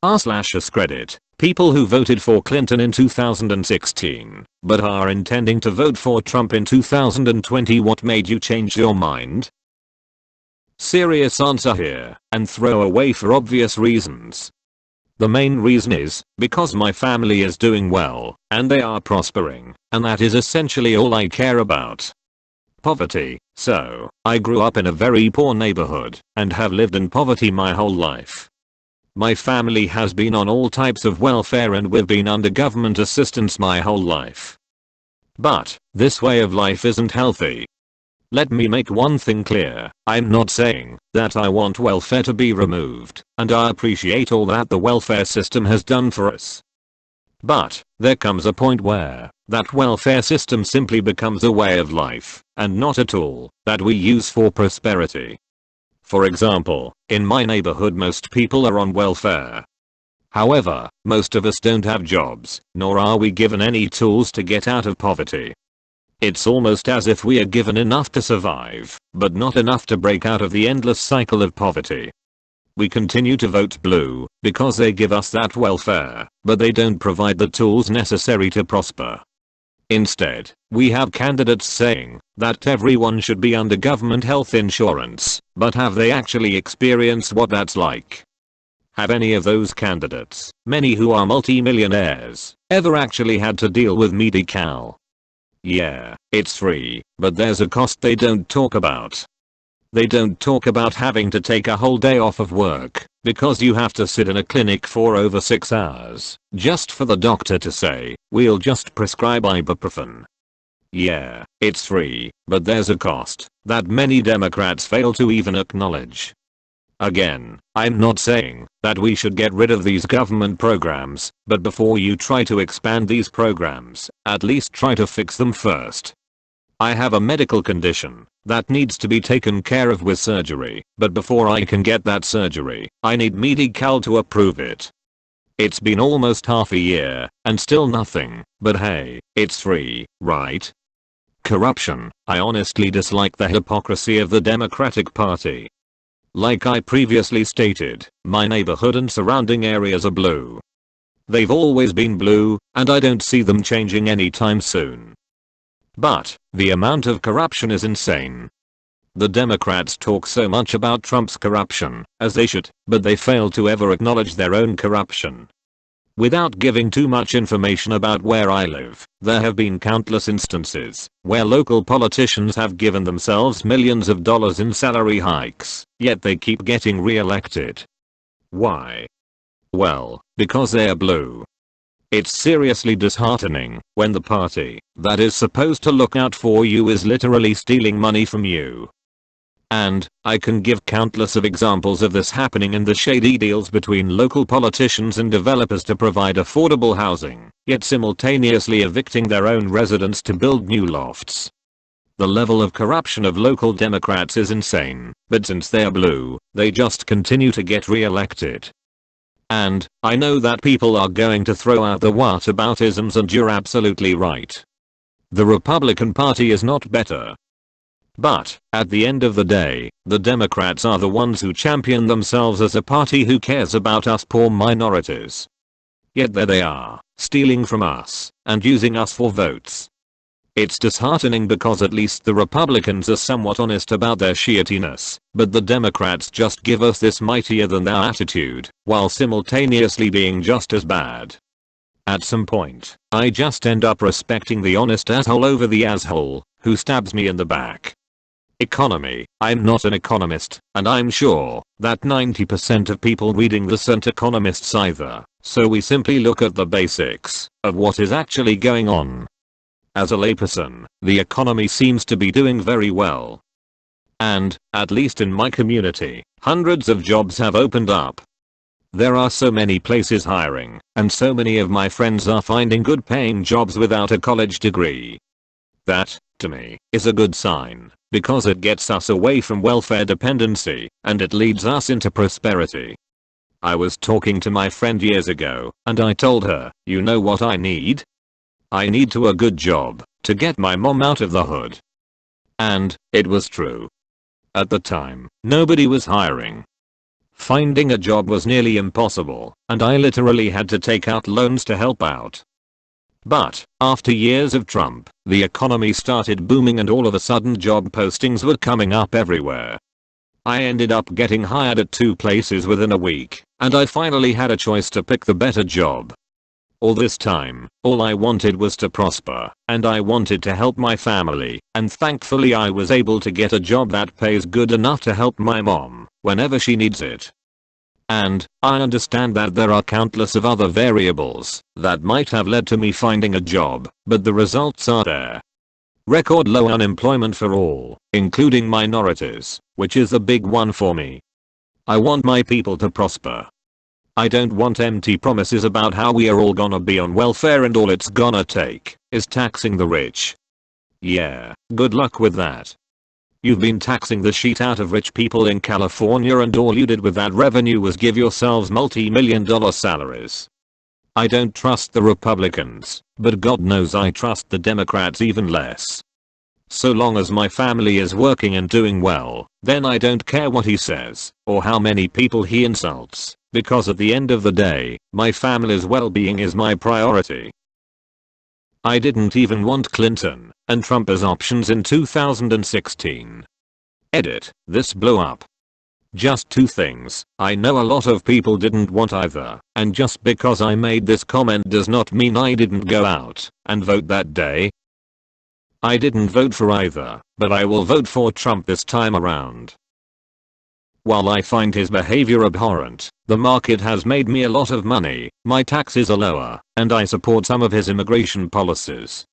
r/AskReddit, people who voted for Clinton in 2016, but are intending to vote for Trump in 2020. What made you change your mind? Serious answer here, and throw away for obvious reasons. The main reason is, because my family is doing well, and they are prospering, and that is essentially all I care about. Poverty. So, I grew up in a very poor neighborhood, and have lived in poverty my whole life. My family has been on all types of welfare and we've been under government assistance my whole life. But, this way of life isn't healthy. Let me make one thing clear, I'm not saying that I want welfare to be removed, and I appreciate all that the welfare system has done for us. But, there comes a point where that welfare system simply becomes a way of life, and not a tool that we use for prosperity. For example, in my neighborhood most people are on welfare. However, most of us don't have jobs, nor are we given any tools to get out of poverty. It's almost as if we are given enough to survive, but not enough to break out of the endless cycle of poverty. We continue to vote blue, because they give us that welfare, but they don't provide the tools necessary to prosper. Instead, we have candidates saying that everyone should be under government health insurance, but have they actually experienced what that's like? Have any of those candidates, many who are multi-millionaires, ever actually had to deal with Medi-Cal? Yeah, it's free, but there's a cost they don't talk about. They don't talk about having to take a whole day off of work, because you have to sit in a clinic for over 6 hours, just for the doctor to say, we'll just prescribe ibuprofen. Yeah, it's free, but there's a cost that many Democrats fail to even acknowledge. Again, I'm not saying that we should get rid of these government programs, but before you try to expand these programs, at least try to fix them first. I have a medical condition that needs to be taken care of with surgery, but before I can get that surgery, I need Medi-Cal to approve it. It's been almost half a year, and still nothing, but hey, it's free, right? Corruption. I honestly dislike the hypocrisy of the Democratic Party. Like I previously stated, my neighborhood and surrounding areas are blue. They've always been blue, and I don't see them changing anytime soon. But, the amount of corruption is insane. The Democrats talk so much about Trump's corruption, as they should, but they fail to ever acknowledge their own corruption. Without giving too much information about where I live, there have been countless instances where local politicians have given themselves millions of dollars in salary hikes, yet they keep getting re-elected. Why? Well, because they are blue. It's seriously disheartening when the party that is supposed to look out for you is literally stealing money from you. And, I can give countless of examples of this happening in the shady deals between local politicians and developers to provide affordable housing, yet simultaneously evicting their own residents to build new lofts. The level of corruption of local Democrats is insane, but since they are blue, they just continue to get re-elected. And, I know that people are going to throw out the whataboutisms, and you're absolutely right. The Republican Party is not better. But, at the end of the day, the Democrats are the ones who champion themselves as a party who cares about us poor minorities. Yet there they are, stealing from us, and using us for votes. It's disheartening because at least the Republicans are somewhat honest about their shittiness, but the Democrats just give us this mightier than thou attitude, while simultaneously being just as bad. At some point, I just end up respecting the honest asshole over the asshole who stabs me in the back. Economy. I'm not an economist, and I'm sure that 90% of people reading this aren't economists either, so we simply look at the basics of what is actually going on. As a layperson, the economy seems to be doing very well. And, at least in my community, hundreds of jobs have opened up. There are so many places hiring, and so many of my friends are finding good paying jobs without a college degree. That, to me, is a good sign, because it gets us away from welfare dependency, and it leads us into prosperity. I was talking to my friend years ago, and I told her, you know what I need? I need to a good job to get my mom out of the hood. And, it was true. At the time, nobody was hiring. Finding a job was nearly impossible, and I literally had to take out loans to help out. But, after years of Trump, the economy started booming and all of a sudden job postings were coming up everywhere. I ended up getting hired at 2 places within a week, and I finally had a choice to pick the better job. All this time, all I wanted was to prosper, and I wanted to help my family, and thankfully I was able to get a job that pays good enough to help my mom, whenever she needs it. And, I understand that there are countless of other variables that might have led to me finding a job, but the results are there. Record low unemployment for all, including minorities, which is a big one for me. I want my people to prosper. I don't want empty promises about how we are all gonna be on welfare and all it's gonna take is taxing the rich. Yeah, good luck with that. You've been taxing the shit out of rich people in California and all you did with that revenue was give yourselves multi-million-dollar salaries. I don't trust the Republicans, but God knows I trust the Democrats even less. So long as my family is working and doing well, then I don't care what he says, or how many people he insults, because at the end of the day, my family's well-being is my priority. I didn't even want Clinton and Trump as options in 2016. Edit, this blew up. Just 2 things, I know a lot of people didn't want either, and just because I made this comment does not mean I didn't go out and vote that day. I didn't vote for either, but I will vote for Trump this time around. While I find his behavior abhorrent, the market has made me a lot of money, my taxes are lower, and I support some of his immigration policies.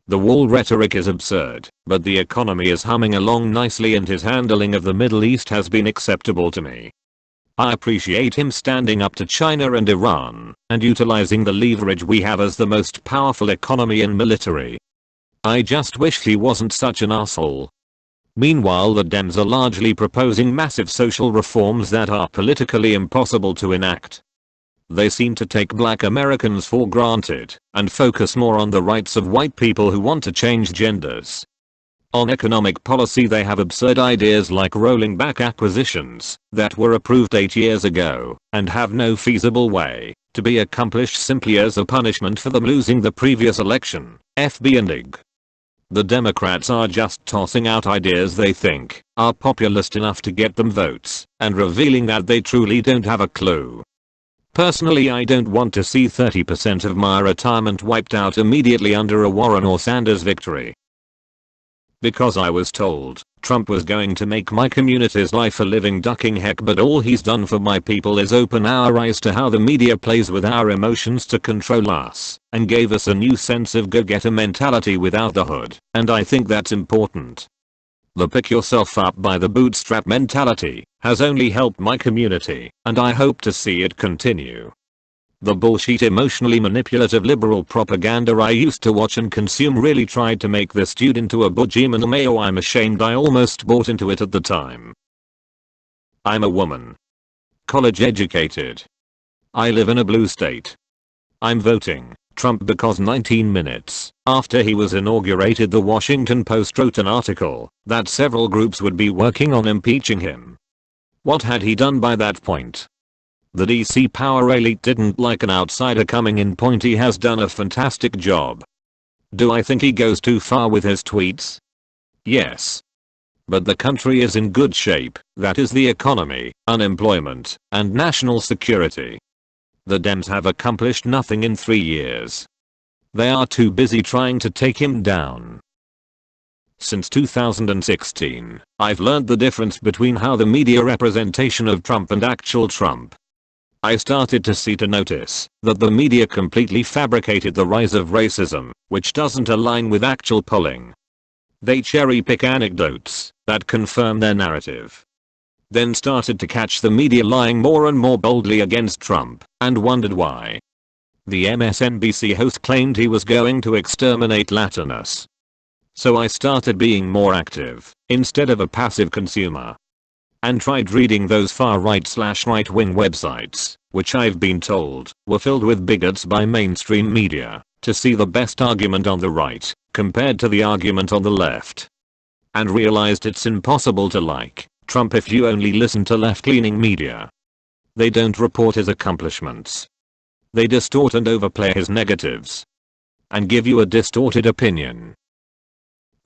The wall rhetoric is absurd, but the economy is humming along nicely and his handling of the Middle East has been acceptable to me. I appreciate him standing up to China and Iran, and utilizing the leverage we have as the most powerful economy and military. I just wish he wasn't such an asshole. Meanwhile the Dems are largely proposing massive social reforms that are politically impossible to enact. They seem to take black Americans for granted and focus more on the rights of white people who want to change genders. On economic policy they have absurd ideas like rolling back acquisitions that were approved 8 years ago and have no feasible way to be accomplished simply as a punishment for them losing the previous election, FB and IG. The Democrats are just tossing out ideas they think are populist enough to get them votes and revealing that they truly don't have a clue. Personally I don't want to see 30% of my retirement wiped out immediately under a Warren or Sanders victory. Because I was told Trump was going to make my community's life a living ducking heck, but all he's done for my people is open our eyes to how the media plays with our emotions to control us and gave us a new sense of go-getter mentality without the hood, and I think that's important. The pick yourself up by the bootstrap mentality has only helped my community, and I hope to see it continue. The bullshit emotionally manipulative liberal propaganda I used to watch and consume really tried to make this dude into a boogeyman. Mayo, I'm ashamed I almost bought into it at the time. I'm a woman. College educated. I live in a blue state. I'm voting Trump because 19 minutes after he was inaugurated the Washington Post wrote an article that several groups would be working on impeaching him. What had he done by that point? The DC power elite didn't like an outsider coming in. Point, he has done a fantastic job. Do I think he goes too far with his tweets? Yes. But the country is in good shape, that is the economy, unemployment, and national security. The Dems have accomplished nothing in 3 years. They are too busy trying to take him down. Since 2016, I've learned the difference between how the media representation of Trump and actual Trump. I started to notice that the media completely fabricated the rise of racism, which doesn't align with actual polling. They cherry pick anecdotes that confirm their narrative. Then started to catch the media lying more and more boldly against Trump, and wondered why. The MSNBC host claimed he was going to exterminate Latinos. So I started being more active, instead of a passive consumer. And tried reading those far-right/right-wing websites, which I've been told were filled with bigots by mainstream media, to see the best argument on the right, compared to the argument on the left. And realized it's impossible to like Trump if you only listen to left-leaning media. They don't report his accomplishments. They distort and overplay his negatives and give you a distorted opinion.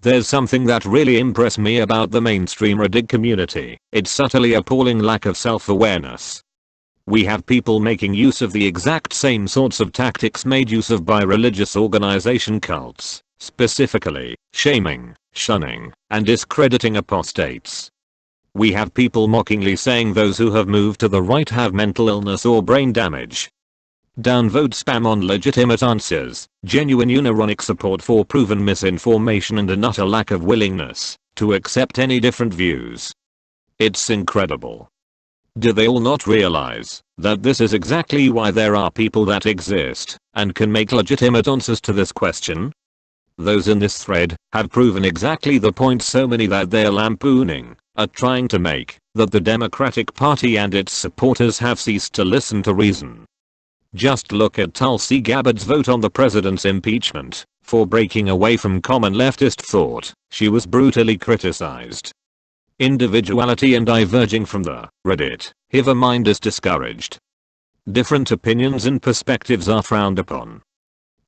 There's something that really impressed me about the mainstream Reddit community. Its subtly appalling lack of self-awareness. We have people making use of the exact same sorts of tactics made use of by religious organization cults, specifically shaming, shunning, and discrediting apostates. We have people mockingly saying those who have moved to the right have mental illness or brain damage. Downvote spam on legitimate answers, genuine unironic support for proven misinformation, and an utter lack of willingness to accept any different views. It's incredible. Do they all not realize that this is exactly why there are people that exist and can make legitimate answers to this question? Those in this thread have proven exactly the point so many that they're lampooning are trying to make, that the Democratic Party and its supporters have ceased to listen to reason. Just look at Tulsi Gabbard's vote on the president's impeachment. For breaking away from common leftist thought, she was brutally criticized. Individuality and diverging from the Reddit hive mind is discouraged. Different opinions and perspectives are frowned upon.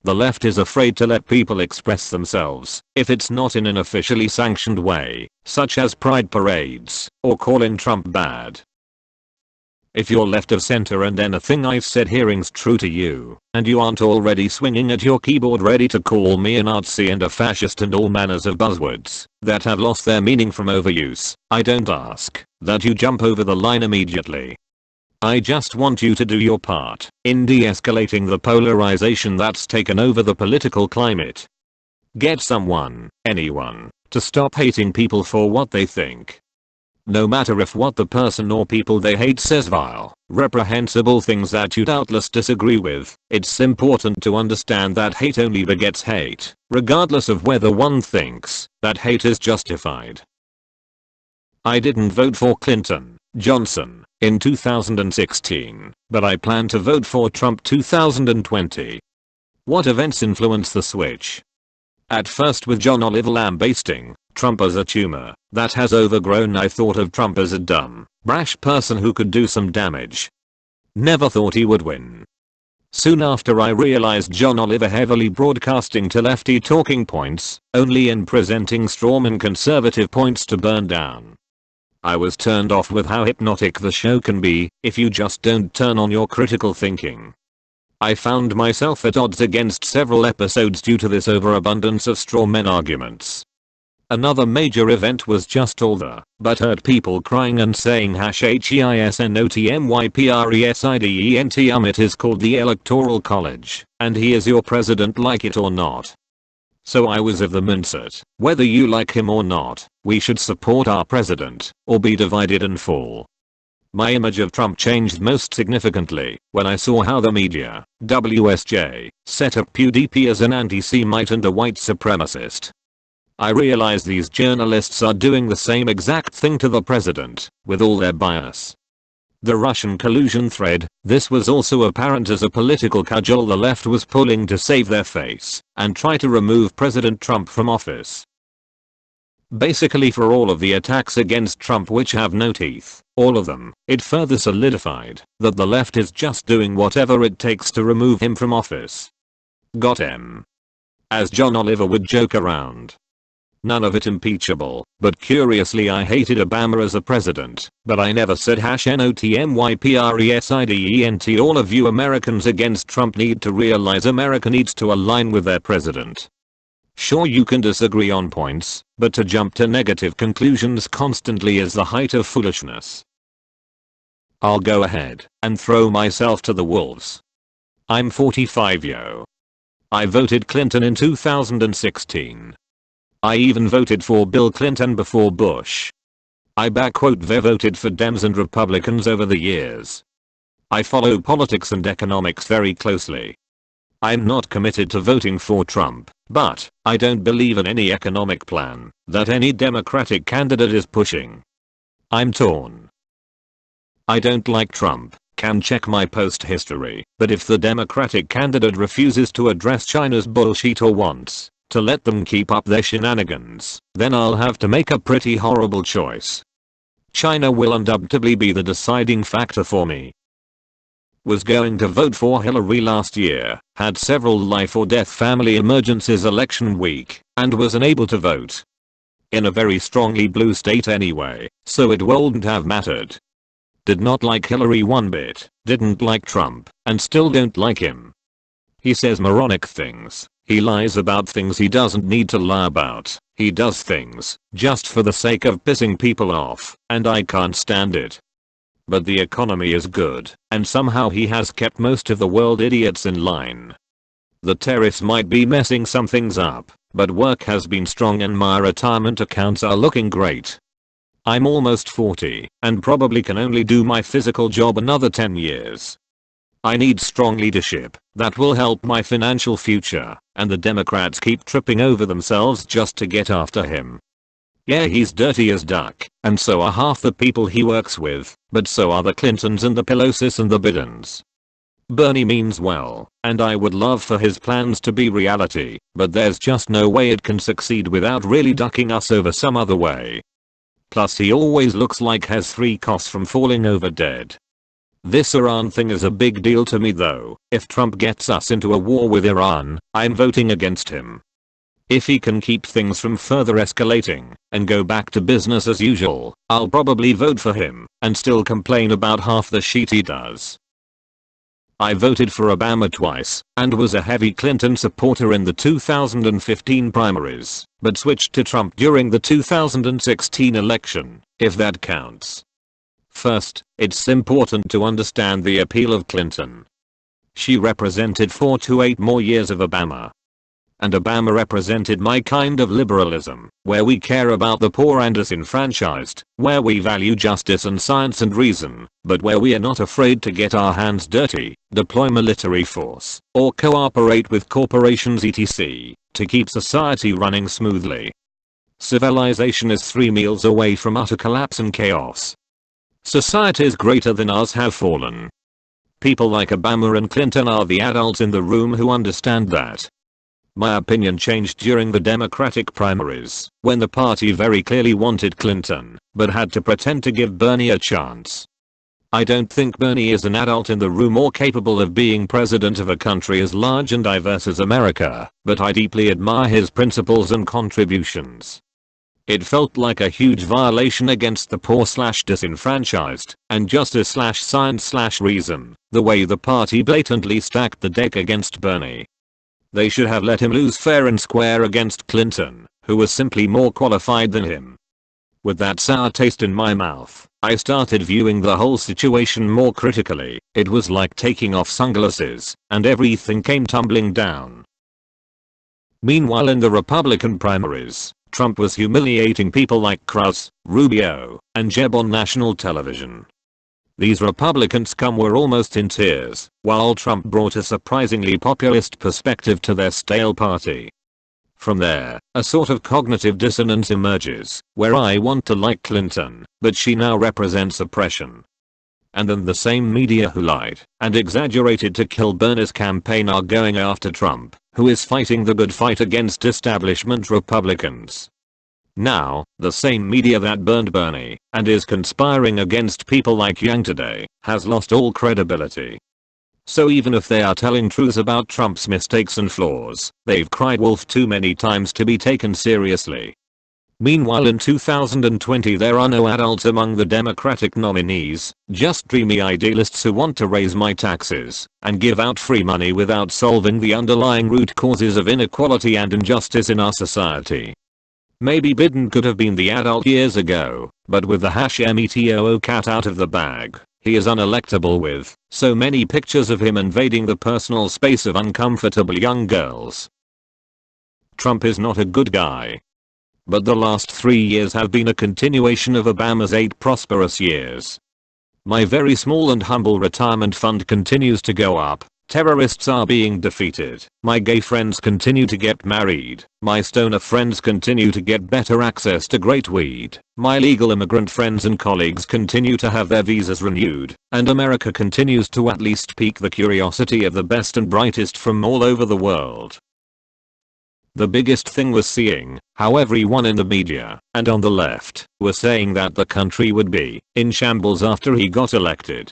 The left is afraid to let people express themselves if it's not in an officially sanctioned way, such as pride parades or calling Trump bad. If you're left of center and anything I've said here rings true to you, and you aren't already swinging at your keyboard ready to call me a Nazi and a fascist and all manners of buzzwords that have lost their meaning from overuse, I don't ask that you jump over the line immediately. I just want you to do your part in de-escalating the polarization that's taken over the political climate. Get someone, anyone, to stop hating people for what they think. No matter if what the person or people they hate says vile, reprehensible things that you doubtless disagree with, it's important to understand that hate only begets hate, regardless of whether one thinks that hate is justified. I didn't vote for Clinton, Johnson, in 2016, but I plan to vote for Trump 2020. What events influenced the switch? At first, with John Oliver lambasting Trump as a tumor that has overgrown, I thought of Trump as a dumb, brash person who could do some damage. Never thought he would win. Soon after, I realized John Oliver heavily broadcasting to lefty talking points, only in presenting strawman conservative points to burn down. I was turned off with how hypnotic the show can be if you just don't turn on your critical thinking. I found myself at odds against several episodes due to this overabundance of straw men arguments. Another major event was just all the butthurt people crying and saying HEISNOTMYPRESIDENT it is called the Electoral College, and he is your president, like it or not. So I was of the mindset, whether you like him or not, we should support our president, or be divided and fall. My image of Trump changed most significantly when I saw how the media, WSJ, set up PewDiePie as an anti-Semite and a white supremacist. I realized these journalists are doing the same exact thing to the president, with all their bias. The Russian collusion thread, this was also apparent as a political cudgel the left was pulling to save their face and try to remove President Trump from office. Basically, for all of the attacks against Trump which have no teeth, all of them, it further solidified that the left is just doing whatever it takes to remove him from office. Got him. As John Oliver would joke around. None of it impeachable, but curiously I hated Obama as a president, but I never said NOTMYPRESIDENT. All of you Americans against Trump need to realize America needs to align with their president. Sure, you can disagree on points, but to jump to negative conclusions constantly is the height of foolishness. I'll go ahead and throw myself to the wolves. I'm 45 yo. I voted Clinton in 2016. I even voted for Bill Clinton before Bush. I voted for Dems and Republicans over the years. I follow politics and economics very closely. I'm not committed to voting for Trump, but I don't believe in any economic plan that any Democratic candidate is pushing. I'm torn. I don't like Trump, can check my post history, but if the Democratic candidate refuses to address China's bullshit or wants to let them keep up their shenanigans, then I'll have to make a pretty horrible choice. China will undoubtedly be the deciding factor for me. Was going to vote for Hillary last year, had several life or death family emergencies election week, and was unable to vote. In a very strongly blue state anyway, so it wouldn't have mattered. Did not like Hillary one bit, didn't like Trump, and still don't like him. He says moronic things, he lies about things he doesn't need to lie about, he does things just for the sake of pissing people off, and I can't stand it. But the economy is good, and somehow he has kept most of the world idiots in line. The tariffs might be messing some things up, but work has been strong and my retirement accounts are looking great. I'm almost 40, and probably can only do my physical job another 10 years. I need strong leadership that will help my financial future, and the Democrats keep tripping over themselves just to get after him. Yeah, he's dirty as duck, and so are half the people he works with, but so are the Clintons and the Pelosi's and the Bidens. Bernie means well, and I would love for his plans to be reality, but there's just no way it can succeed without really ducking us over some other way. Plus he always looks like has 3 coughs from falling over dead. This Iran thing is a big deal to me though. If Trump gets us into a war with Iran, I'm voting against him. If he can keep things from further escalating and go back to business as usual, I'll probably vote for him and still complain about half the shit he does. I voted for Obama twice and was a heavy Clinton supporter in the 2015 primaries, but switched to Trump during the 2016 election, if that counts. First, it's important to understand the appeal of Clinton. She represented 4 to 8 more years of Obama. And Obama represented my kind of liberalism, where we care about the poor and disenfranchised, where we value justice and science and reason, but where we are not afraid to get our hands dirty, deploy military force, or cooperate with corporations etc. to keep society running smoothly. Civilization is 3 meals away from utter collapse and chaos. Societies greater than ours have fallen. People like Obama and Clinton are the adults in the room who understand that. My opinion changed during the Democratic primaries, when the party very clearly wanted Clinton, but had to pretend to give Bernie a chance. I don't think Bernie is an adult in the room or capable of being president of a country as large and diverse as America, but I deeply admire his principles and contributions. It felt like a huge violation against the poor/disenfranchised, and justice/science/reason, the way the party blatantly stacked the deck against Bernie. They should have let him lose fair and square against Clinton, who was simply more qualified than him. With that sour taste in my mouth, I started viewing the whole situation more critically. It was like taking off sunglasses, and everything came tumbling down. Meanwhile in the Republican primaries, Trump was humiliating people like Cruz, Rubio, and Jeb on national television. These Republican scum were almost in tears, while Trump brought a surprisingly populist perspective to their stale party. From there, a sort of cognitive dissonance emerges, where I want to like Clinton, but she now represents oppression. And then the same media who lied and exaggerated to kill Bernie's campaign are going after Trump, who is fighting the good fight against establishment Republicans. Now, the same media that burned Bernie and is conspiring against people like Yang today has lost all credibility. So even if they are telling truths about Trump's mistakes and flaws, they've cried wolf too many times to be taken seriously. Meanwhile in 2020 there are no adults among the Democratic nominees, just dreamy idealists who want to raise my taxes and give out free money without solving the underlying root causes of inequality and injustice in our society. Maybe Biden could have been the adult years ago, but with the #metoo cat out of the bag, he is unelectable with so many pictures of him invading the personal space of uncomfortable young girls. Trump is not a good guy. But the last 3 years have been a continuation of Obama's 8 prosperous years. My very small and humble retirement fund continues to go up, terrorists are being defeated, my gay friends continue to get married, my stoner friends continue to get better access to great weed, my legal immigrant friends and colleagues continue to have their visas renewed, and America continues to at least pique the curiosity of the best and brightest from all over the world. The biggest thing was seeing how everyone in the media and on the left was saying that the country would be in shambles after he got elected.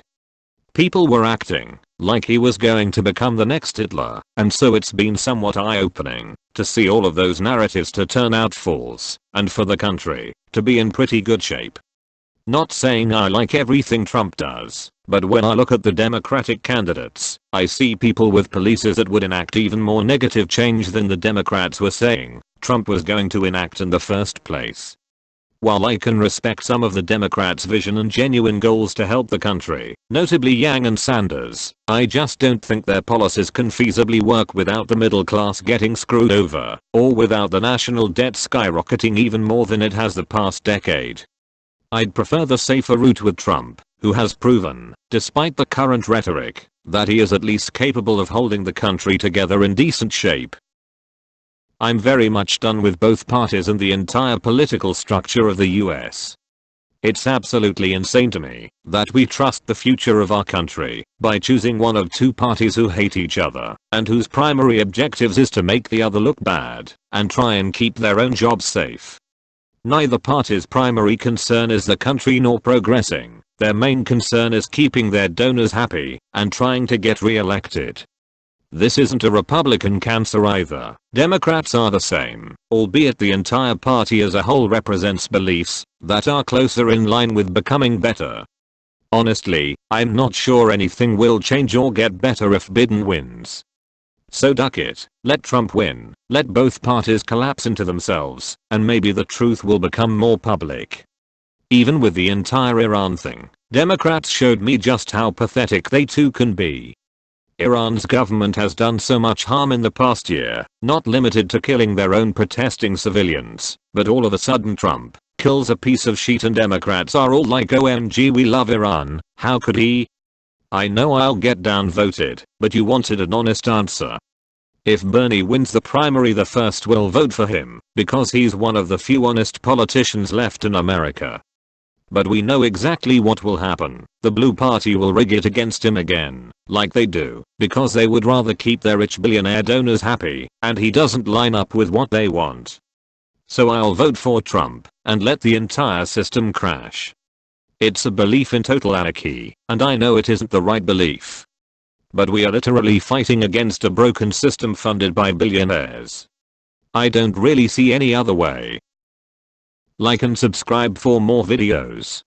People were acting like he was going to become the next Hitler, and so it's been somewhat eye-opening to see all of those narratives to turn out false, and for the country to be in pretty good shape. Not saying I like everything Trump does, but when I look at the Democratic candidates, I see people with policies that would enact even more negative change than the Democrats were saying Trump was going to enact in the first place. While I can respect some of the Democrats' vision and genuine goals to help the country, notably Yang and Sanders, I just don't think their policies can feasibly work without the middle class getting screwed over, or without the national debt skyrocketing even more than it has the past decade. I'd prefer the safer route with Trump, who has proven, despite the current rhetoric, that he is at least capable of holding the country together in decent shape. I'm very much done with both parties and the entire political structure of the US. It's absolutely insane to me that we trust the future of our country by choosing one of two parties who hate each other and whose primary objectives is to make the other look bad and try and keep their own jobs safe. Neither party's primary concern is the country nor progressing. Their main concern is keeping their donors happy and trying to get re-elected. This isn't a Republican cancer either. Democrats are the same, albeit the entire party as a whole represents beliefs that are closer in line with becoming better. Honestly, I'm not sure anything will change or get better if Biden wins. So duck it, let Trump win, let both parties collapse into themselves, and maybe the truth will become more public. Even with the entire Iran thing, Democrats showed me just how pathetic they too can be. Iran's government has done so much harm in the past year, not limited to killing their own protesting civilians, but all of a sudden Trump kills a piece of shit and Democrats are all like OMG we love Iran, how could he? I know I'll get downvoted, but you wanted an honest answer. If Bernie wins the primary, the first will vote for him, because he's one of the few honest politicians left in America. But we know exactly what will happen. The blue party will rig it against him again, like they do, because they would rather keep their rich billionaire donors happy, and he doesn't line up with what they want. So I'll vote for Trump, and let the entire system crash. It's a belief in total anarchy, and I know it isn't the right belief. But we are literally fighting against a broken system funded by billionaires. I don't really see any other way. Like and subscribe for more videos.